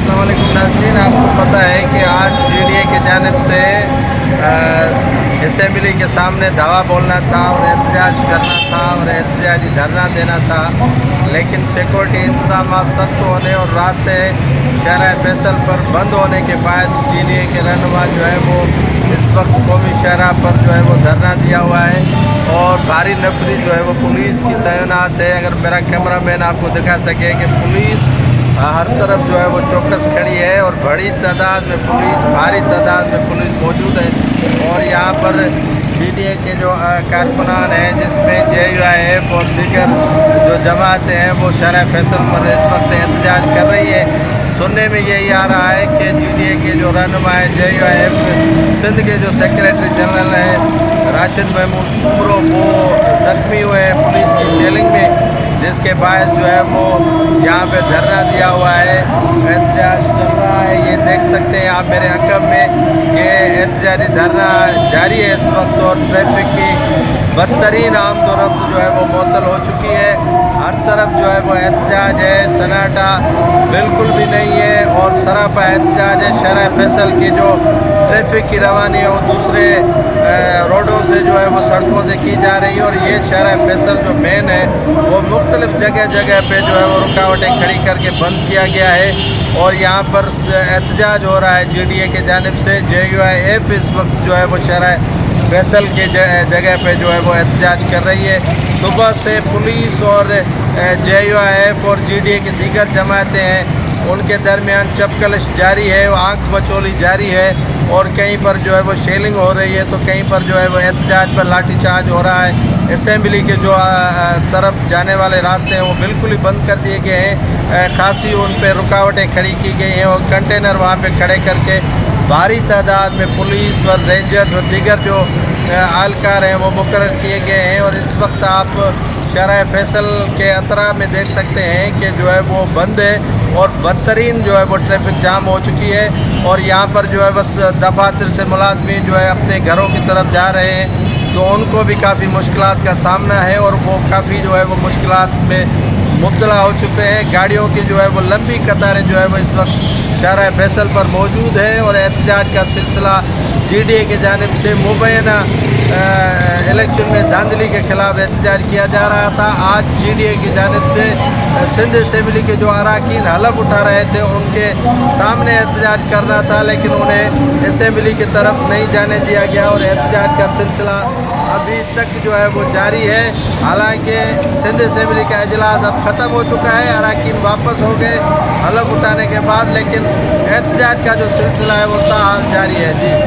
अस्सलाम वालेकुम नाज़रीन, आपको पता है कि आज GDA की जानिब से असेंबली के सामने दावा बोलना था और एहतजाज करना था और एहतजाजी धरना देना था, लेकिन सिक्योरिटी इंतजाम सख्त होने और रास्ते शहर फैसल पर बंद होने के बायस GDA के रहनुमा जो है वो इस वक्त कौमी शहरा पर जो है वो धरना दिया हुआ है और भारी नफरी जो है वो पुलिस की तैनात है। अगर मेरा कैमरा मैन आपको दिखा सके कि पुलिस हर तरफ जो है वो चौकस खड़ी है और बड़ी तादाद में पुलिस, भारी तादाद में पुलिस मौजूद है। और यहाँ पर GDA के जो कारकुनान हैं, जिसमें JUIF और दीगर जो जमातें हैं, वो शहर फैसल पर इस वक्त एहतजाज कर रही है। सुनने में यही आ रहा है कि GDA के जो रहनुमा है, JUIF सिंध के जो सेक्रेटरी जनरल हैं राशिद महमूद सुमरो, वो ज़ख्मी हुए हैं पुलिस की शेलिंग में, जिसके बाद जो है वो यहाँ पे धरना दिया हुआ है, एहतजाज चल रहा है। ये देख सकते हैं आप मेरे अक़ब में कि एहतजाजी धरना जारी है इस वक्त और ट्रैफिक की बदतरीन आमदोरफ्त जो है वो मुअत्तल हो चुकी है। हर तरफ जो है वो एहतजाज है, सन्नाटा बिल्कुल भी नहीं है और सरापा एहतजाज है। शहर फैसल की जो ट्रैफिक की रवानी है वो दूसरे रोडों से जो है वो सड़कों से की जा रही है और ये शहर फैसल जो मेन है वो मुख्तलिफ जगह पे जो है वो रुकावटें खड़ी करके बंद किया गया है। और यहाँ पर एहतजाज हो रहा है GDA के जानिब से। JUIF इस वक्त जो है वो शहर फैसल के जगह पे जो है वो एहतजाज कर रही है। सुबह से पुलिस और JUIF और GDA की दीगर जमातें हैं, उनके दरमियान चपकलश जारी है, आंख मचोली जारी है और कहीं पर जो है वो शेलिंग हो रही है तो कहीं पर जो है वो एहतजाज पर लाठी चार्ज हो रहा है। असेंबली के जो तरफ जाने वाले रास्ते हैं वो बिल्कुल ही बंद कर दिए गए हैं, खासी उन पर रुकावटें खड़ी की गई हैं और कंटेनर वहाँ पे खड़े करके भारी तादाद में पुलिस और रेंजर्स और दीगर जो एहलकार हैं वो मुकर्रर किए गए हैं। और इस वक्त आप शहर फैसल के अतरा में देख सकते हैं कि जो है वो बंद है और बदतरीन जो है वो ट्रैफिक जाम हो चुकी है। और यहाँ पर जो है बस दफातर से मुलाजमीन जो है अपने घरों की तरफ जा रहे हैं तो उनको भी काफ़ी मुश्किलात का सामना है और वो काफ़ी जो है वो मुश्किलात में मुब्तला हो चुके हैं। गाड़ियों की जो है वो लंबी कतारें जो है वो इस वक्त शहर फैसल पर मौजूद है और एहतजाज का सिलसिला GDA की जानिब से मुबैना इलेक्शन में धांधली के खिलाफ एहतजाज किया जा रहा था। आज GDA की जानिब से सिंध असेंबली के जो अरकान हलफ उठा रहे थे उनके सामने एहतजाज करना था, लेकिन उन्हें असेंबली की तरफ नहीं जाने दिया गया और एहतजाज का सिलसिला अभी तक जो है वो जारी है। हालांकि सिंध असेंबली का इजलास अब ख़त्म हो चुका है, अरकान वापस हो गए हलफ उठाने के बाद, लेकिन एहतजाज का जो सिलसिला है वो ताहाल जारी है। जी।